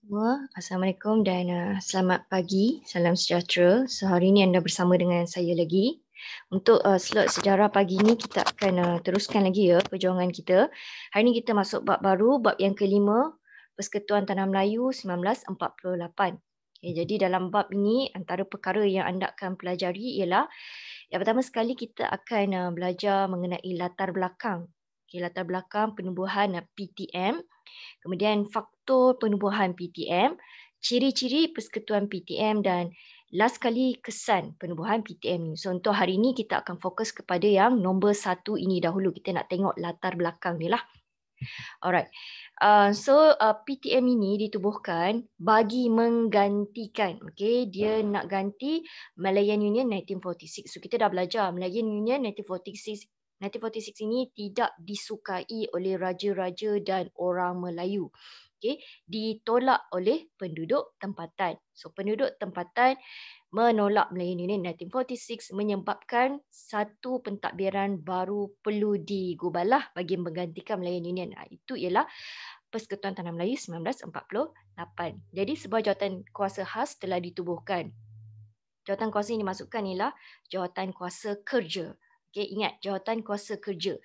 Semua, Assalamualaikum dan selamat pagi, salam sejahtera. So hari ini anda bersama dengan saya lagi. Untuk slot sejarah pagi ini kita akan teruskan lagi ya perjuangan kita. Hari ini kita masuk bab baru, bab yang kelima, Persekutuan Tanah Melayu 1948. Okay, jadi dalam bab ini antara perkara yang anda akan pelajari ialah yang pertama sekali kita akan belajar mengenai latar belakang. Okay, latar belakang penubuhan PTM. Kemudian faktor penubuhan PTM, ciri-ciri persekutuan PTM dan last kali kesan penubuhan PTM ni. So untuk hari ini kita akan fokus kepada yang nombor satu ini dahulu. Kita nak tengok latar belakang ni lah. Alright. PTM ini ditubuhkan bagi menggantikan, okay, dia nak ganti Malayan Union 1946. So kita dah belajar Malayan Union 1946. 1946 ini tidak disukai oleh raja-raja dan orang Melayu. Okay, ditolak oleh penduduk tempatan. So penduduk tempatan menolak Malayan Union 1946 menyebabkan satu pentadbiran baru perlu digubalah bagi menggantikan Malayan Union. Itu ialah Persekutuan Tanah Melayu 1948. Jadi sebuah jawatan kuasa khas telah ditubuhkan. Jawatan kuasa yang dimasukkan ialah jawatan kuasa kerja. Okay, ingat jawatan kuasa kerja.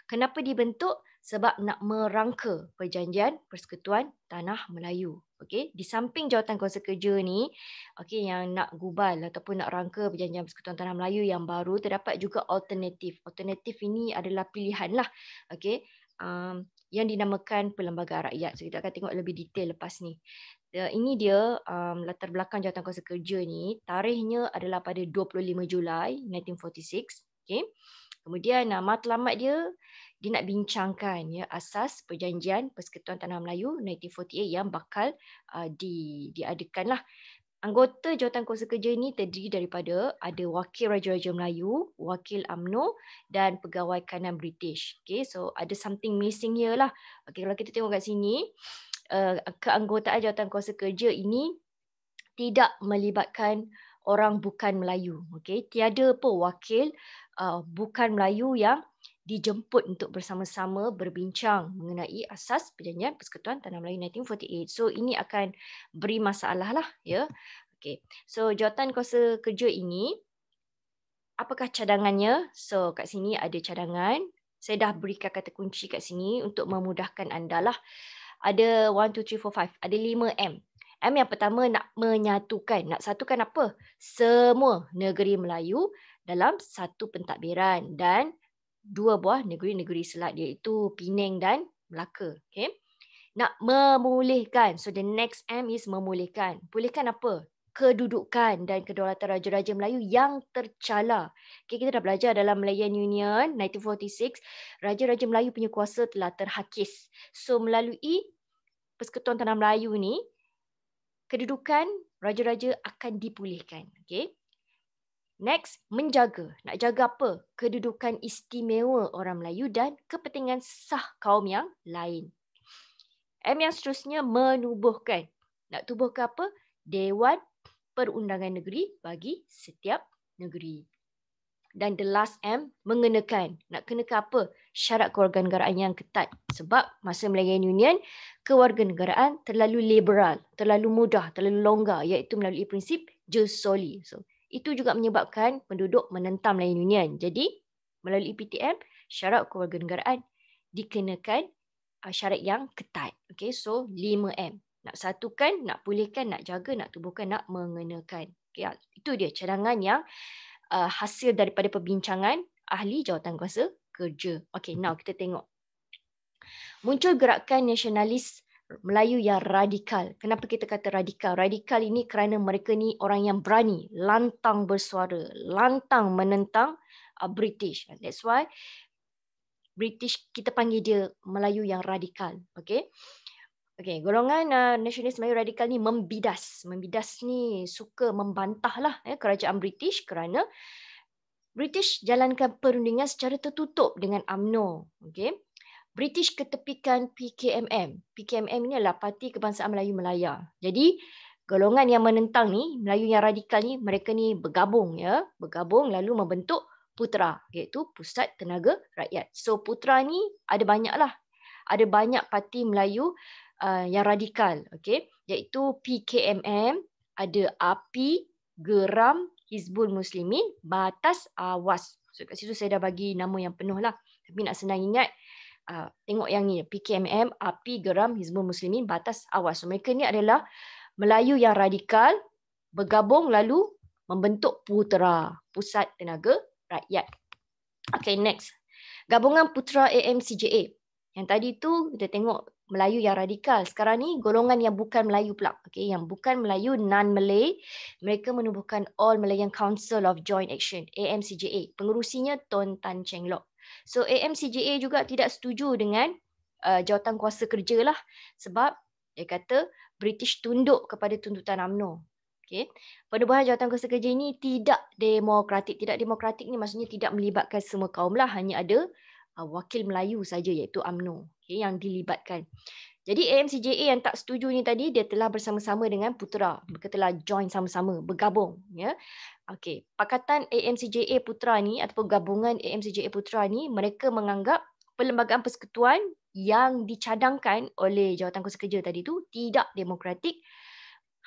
Kenapa dibentuk? Sebab nak merangka perjanjian Persekutuan Tanah Melayu. Okey, di samping jawatan kuasa kerja ni, okey, yang nak gubal ataupun nak rangka perjanjian Persekutuan Tanah Melayu yang baru, terdapat juga alternatif. Alternatif ini adalah pilihan lah. Okey, yang dinamakan Perlembagaan Rakyat. So kita akan tengok lebih detail lepas ni. Ini dia latar belakang jawatan kuasa kerja ni. Tarikhnya adalah pada 25 Julai 1946. Okey. Kemudian matlamat dia nak bincangkan ya asas perjanjian Persekutuan Tanah Melayu 1948 yang bakal diadakan lah. Anggota jawatan kuasa kerja ini terdiri daripada ada wakil Raja-Raja Melayu, wakil UMNO dan pegawai kanan British. Okay, so ada something missing here lah. Okay, kalau kita tengok kat sini, keanggotaan jawatan kuasa kerja ini tidak melibatkan orang bukan Melayu. Okay, tiada pun wakil bukan Melayu yang dijemput untuk bersama-sama berbincang mengenai asas perjanjian Persekutuan Tanah Melayu 1948. So ini akan beri masalah lah ya. Okay. So jawatan kuasa kerja ini, apakah cadangannya? So kat sini ada cadangan. Saya dah berikan kata kunci kat sini untuk memudahkan anda lah. Ada 1, 2, 3, 4, 5. Ada 5M. M yang pertama nak menyatukan. Nak satukan apa? Semua negeri Melayu dalam satu pentadbiran dan dua buah negeri-negeri selat iaitu Penang dan Melaka. Okay. Nak memulihkan. So the next M is memulihkan. Pulihkan apa? Kedudukan dan kedaulatan Raja-Raja Melayu yang tercala. Okay, kita dah belajar dalam Malayan Union 1946, Raja-Raja Melayu punya kuasa telah terhakis. So melalui Persekutuan Tanah Melayu ni, kedudukan Raja-Raja akan dipulihkan. Okay. Next, menjaga. Nak jaga apa? Kedudukan istimewa orang Melayu dan kepentingan sah kaum yang lain. M yang seterusnya, menubuhkan. Nak tubuhkan apa? Dewan Perundangan Negeri bagi setiap negeri. Dan the last M, mengenakan. Nak kenakan apa? Syarat kewarganegaraan yang ketat. Sebab masa Malayan Union, kewarganegaraan terlalu liberal, terlalu mudah, terlalu longgar, iaitu melalui prinsip jus soli. So, itu juga menyebabkan penduduk menentang Malayan Union. Jadi, melalui PTM, syarat kewarganegaraan dikenakan syarat yang ketat. Okay, so 5M. Nak satukan, nak pulihkan, nak jaga, nak tubuhkan, nak mengenakan. Okay, itu dia cadangan yang hasil daripada perbincangan ahli jawatan kuasa kerja. Okay, now kita tengok. Muncul gerakan nasionalis Melayu yang radikal. Kenapa kita kata radikal? Radikal ini kerana mereka ni orang yang berani, lantang bersuara, lantang menentang British. That's why British kita panggil dia Melayu yang radikal. Okay. Okay, golongan nasionalis Melayu radikal ni membidas. Membidas ni suka membantah lah kerajaan British kerana British jalankan perundingan secara tertutup dengan UMNO. Okay. British ketepikan PKMM. PKMM ini adalah Parti Kebangsaan Melayu Melaya. Jadi golongan yang menentang ni, Melayu yang radikal ni, mereka ni bergabung ya, bergabung lalu membentuk PUTRA, iaitu Pusat Tenaga Rakyat. So PUTRA ni ada banyak lah. Ada banyak parti Melayu yang radikal, okey, iaitu PKMM, ada API, Geram, Hizbul Muslimin, Batas Awas. So kat situ saya dah bagi nama yang penuh lah. Tapi nak senang ingat, tengok yang ni, PKMM, API, Geram, Hizbul Muslimin, Batas Awas. So mereka ni adalah Melayu yang radikal, bergabung lalu membentuk PUTRA, Pusat Tenaga Rakyat. Okay, next. Gabungan Putra AMCJA. Yang tadi tu kita tengok Melayu yang radikal. Sekarang ni golongan yang bukan Melayu pula. Okay, yang bukan Melayu, non-Malay. Mereka menubuhkan All Malayan Council of Joint Action, AMCJA. Pengerusinya Tun Tan Cheng Lock. So AMCJA juga tidak setuju dengan jawatan kuasa kerja lah. Sebab dia kata British tunduk kepada tuntutan UMNO. Okay. Penubuhan jawatan kuasa kerja ini tidak demokratik. Tidak demokratik ni maksudnya tidak melibatkan semua kaum lah. Hanya ada wakil Melayu saja iaitu UMNO, okay, yang dilibatkan. Jadi AMCJA yang tak setuju ni tadi, dia telah bersama-sama dengan Putra. Mereka telah join sama-sama, bergabung. Ya. Okay. Pakatan AMCJA Putra ni ataupun gabungan AMCJA Putra ni, mereka menganggap perlembagaan persekutuan yang dicadangkan oleh jawatan kuasa kerja tadi tu tidak demokratik,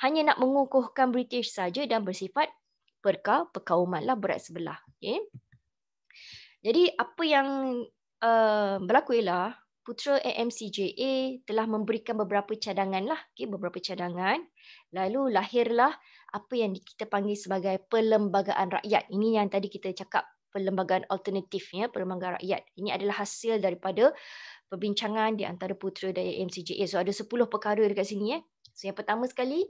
hanya nak mengukuhkan British saja dan bersifat perkauman lah, berat sebelah. Okay. Jadi apa yang berlaku ialah Putra AMCJA telah memberikan beberapa cadangan lah, okay, beberapa cadangan. Lalu lahirlah apa yang kita panggil sebagai perlembagaan rakyat. Ini yang tadi kita cakap perlembagaan alternatif, ya, perlembagaan rakyat. Ini adalah hasil daripada perbincangan di antara Putra dan AMCJA. So ada 10 perkara dekat sini. So yang pertama sekali,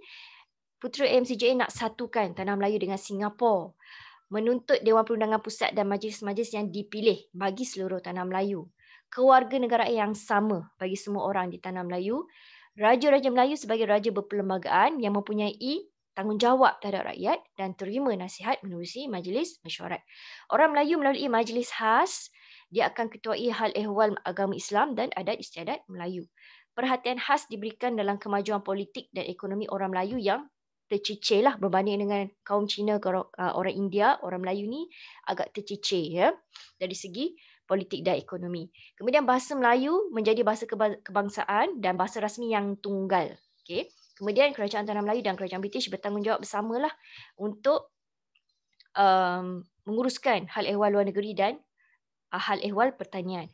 Putra AMCJA nak satukan Tanah Melayu dengan Singapura, menuntut Dewan Perundangan Pusat dan majlis-majlis yang dipilih bagi seluruh Tanah Melayu, kewarganegaraan yang sama bagi semua orang di Tanah Melayu, Raja-Raja Melayu sebagai raja berperlembagaan yang mempunyai tanggungjawab terhadap rakyat dan terima nasihat menerusi majlis mesyuarat. Orang Melayu melalui majlis khas, dia akan ketuai hal ehwal agama Islam dan adat istiadat Melayu. Perhatian khas diberikan dalam kemajuan politik dan ekonomi orang Melayu yang tercicir lah berbanding dengan kaum Cina, orang India, orang Melayu ni agak tercicir, ya, dari segi politik dan ekonomi. Kemudian bahasa Melayu menjadi bahasa kebangsaan dan bahasa rasmi yang tunggal. Okay. Kemudian Kerajaan Tanah Melayu dan Kerajaan British bertanggungjawab bersamalah untuk menguruskan hal ehwal luar negeri dan hal ehwal pertanian.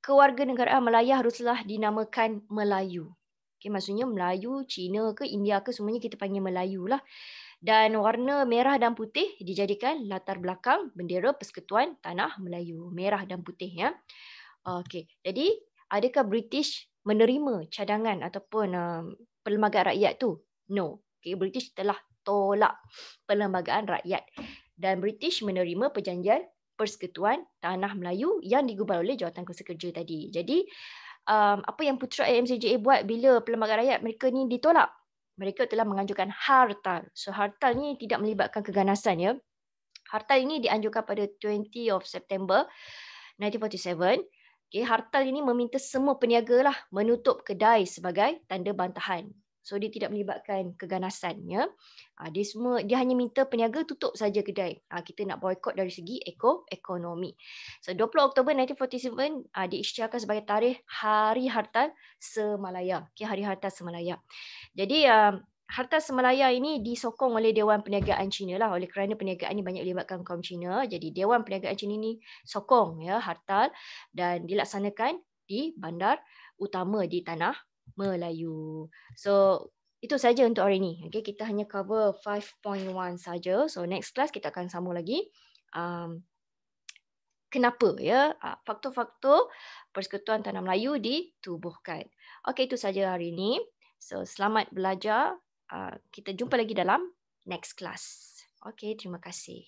Kewarganegaraan Malaya haruslah dinamakan Melayu. Okay, maksudnya Melayu, Cina ke India ke, semuanya kita panggil Melayu lah. Dan warna merah dan putih dijadikan latar belakang bendera Persekutuan Tanah Melayu. Merah dan putih, ya. Okey, jadi adakah British menerima cadangan ataupun perlembagaan rakyat tu? No. Okay, British telah tolak perlembagaan rakyat. Dan British menerima perjanjian Persekutuan Tanah Melayu yang digubal oleh jawatan kuasa kerja tadi. Jadi apa yang Putra AMCJA buat bila perlembagaan rakyat mereka ni ditolak? Mereka telah menganjurkan hartal. So hartal ni tidak melibatkan keganasan, ya. Hartal ini dianjurkan pada 20 of September 1947. Okay, hartal ini meminta semua peniaga lah menutup kedai sebagai tanda bantahan. So dia tidak melibatkan keganasan, ya. Dia hanya minta peniaga tutup saja kedai. Kita nak boikot dari segi ekonomi. So 20 Oktober 1947 diisytiharkan sebagai tarikh Hari Hartal Semalaya. Okay, Hari Hartal Semalaya. Jadi Hartal Semalaya ini disokong oleh Dewan Perniagaan Cina lah, oleh kerana perniagaan ini banyak melibatkan kaum Cina. Jadi Dewan Perniagaan Cina ini sokong, ya, hartal dan dilaksanakan di bandar utama di Tanah Melayu. So itu saja untuk hari ini. Okay, kita hanya cover 5.1 saja. So next class kita akan sambung lagi. Kenapa, ya, faktor-faktor Persekutuan Tanah Melayu ditubuhkan. Okay, itu saja hari ini. So selamat belajar. Kita jumpa lagi dalam next class. Okay, terima kasih.